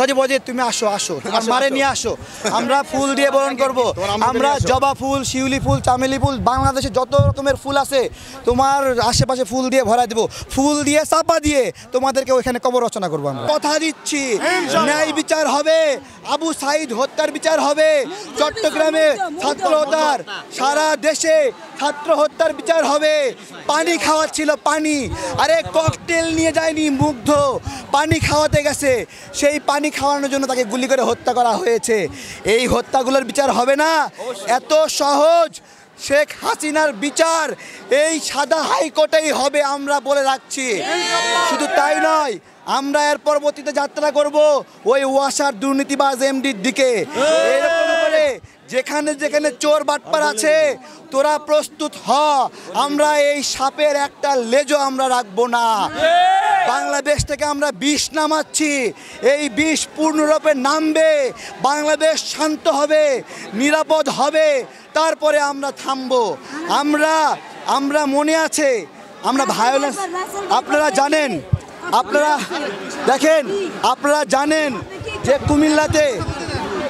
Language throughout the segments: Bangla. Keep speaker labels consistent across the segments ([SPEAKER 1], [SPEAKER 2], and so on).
[SPEAKER 1] সজীব বলে তুমি আসো আসো তোমার মারে নিয়ে আসো, আমরা ফুল দিয়ে বরণ করব। আমরা জবা ফুল, শিউলি ফুল, চামেলি ফুল, বাংলাদেশে যত রকমের ফুল আছে তোমার আশেপাশে ফুল দিয়ে ভরা দেব, ফুল দিয়ে চাপা দিয়ে তোমাদেরকে ওইখানে কবর রচনা করবো। আমরা কথা দিচ্ছি, ন্যায় বিচার হবে, আবু সাইদ হত্যার বিচার হবে, চট্টগ্রামে ছাত্র হত্যার, সারা দেশে ছাত্র হত্যার বিচার হবে। পানি খাওয়াচ্ছিল, পানি, আরে ককটেল নিয়ে যায়নি, মুগ্ধ পানি খাওয়াতে গেছে, সেই পানি খাওয়ানোর জন্য তাকে গুলি করে হত্যা করা হয়েছে। এই হত্যাগুলোর বিচার হবে না, এত সহজ। শেখ হাসিনার বিচার এই সাদা হাইকোর্টেই হবে, আমরা বলে রাখছি। শুধু তাই নয়, আমরা এর পরবর্তীতে যাত্রা করব ওই ওয়াসার দুর্নীতিবাজ এমডির দিকে। এরকম করে যেখানে যেখানে চোর বাটপার আছে তোরা প্রস্তুত হ, আমরা এই সাপের একটা লেজও আমরা রাখবো না। বাংলাদেশ থেকে আমরা বিষ নামাচ্ছি, এই বিষ পূর্ণরূপে নামবে, বাংলাদেশ শান্ত হবে, নিরাপদ হবে, তারপরে আমরা থামবো। আমরা মনে আছে আমরা ভায়োলেন্স, আপনারা জানেন, আপনারা দেখেন, আপনারা জানেন যে কুমিল্লাতে,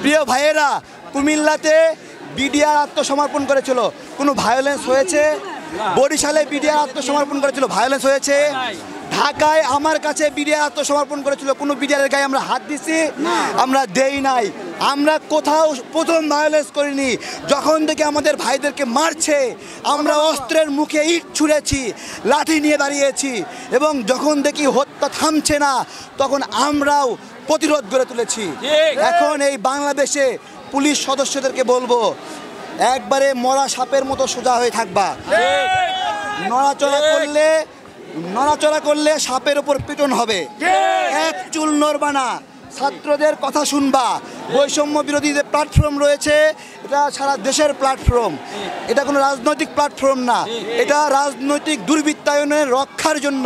[SPEAKER 1] প্রিয় ভাইয়েরা, কুমিল্লাতে বিডিআর আত্মসমর্পণ করেছিল, কোনো ভায়োলেন্স হয়েছে? বরিশালে বিডিআর আত্মসমর্পণ করেছিল, ভায়োলেন্স হয়েছে? ঢাকায় আমার কাছে বিডিআর আত্মসমর্পণ করেছিল, কোনো বিডিআরের গায়ে আমরা হাত দিছি? আমরা দেই নাই। আমরা কোথাও প্রথম ভায়োলেন্স করিনি। যখন থেকে আমাদের ভাইদেরকে মারছে আমরা অস্ত্রের মুখে ইট ছুঁড়েছি, লাঠি নিয়ে দাঁড়িয়েছি, এবং যখন দেখি হত্যা থামছে না তখন আমরাও প্রতিরোধ গড়ে তুলেছি। এখন এই বাংলাদেশে পুলিশ সদস্যদেরকে বলবো, একবারে মরা সাপের মতো সোজা হয়ে থাকবা। নড়াচড়া করলে সাপের উপর পিটন হবে, এক চুল নড়বা না, ছাত্রদের কথা শুনবা। বৈষম্য বিরোধী যে প্ল্যাটফর্ম রয়েছে এটা সারা দেশের প্ল্যাটফর্ম, এটা কোনো রাজনৈতিক প্ল্যাটফর্ম না, এটা রাজনৈতিক দুর্বৃত্তায়নের রক্ষার জন্য,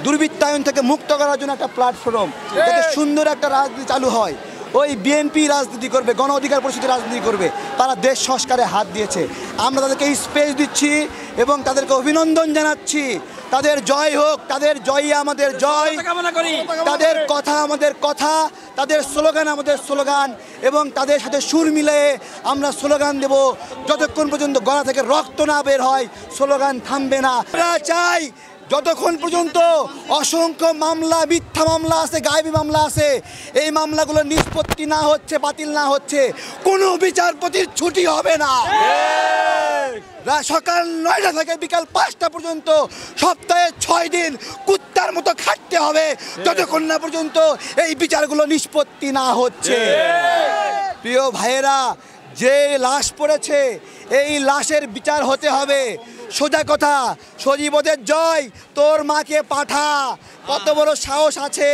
[SPEAKER 1] দুর্বৃত্তায়ন থেকে মুক্ত করার জন্য একটা প্ল্যাটফর্ম, যাতে সুন্দর একটা রাজনীতি চালু হয়। ওই বিএনপি রাজনীতি করবে, গণ অধিকার পরিষদের রাজনীতি করবে, তারা দেশ সংস্কারে হাত দিয়েছে। আমরা তাদেরকে স্পেস দিচ্ছি এবং তাদেরকে অভিনন্দন জানাচ্ছি। তাদের জয় হোক, তাদের জয়ই আমাদের জয়, তাদের কথা আমাদের কথা, তাদের স্লোগান আমাদের স্লোগান, এবং তাদের সাথে সুর মিলিয়ে আমরা স্লোগান দেব যতক্ষণ পর্যন্ত গলা থেকে রক্ত না বের হয়, স্লোগান থামবে না। আমরা চাই যতক্ষণ পর্যন্ত অসংখ্য মামলা, মিথ্যা মামলা আছে, গায়েবী মামলা আছে, এই মামলাগুলো নিষ্পত্তি না হচ্ছে, বাতিল না হচ্ছে, কোনো বিচারপতির ছুটি হবে না। সকাল 9টা থেকে বিকাল 5টা পর্যন্ত সপ্তাহে 6 দিন কুত্তার মতো খাটতে হবে যতক্ষণ না পর্যন্ত এই বিচারগুলো নিষ্পত্তি না হচ্ছে। প্রিয় ভাইয়েরা, যে লাশ পড়েছে এই লাশের বিচার হতে হবে। সোজা কথা, সজীবদের জয়, তোর মাকে পাঠা, কত বড় সাহস আছে,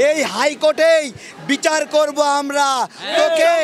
[SPEAKER 1] এই হাইকোর্টেই বিচার করব আমরা তোকে।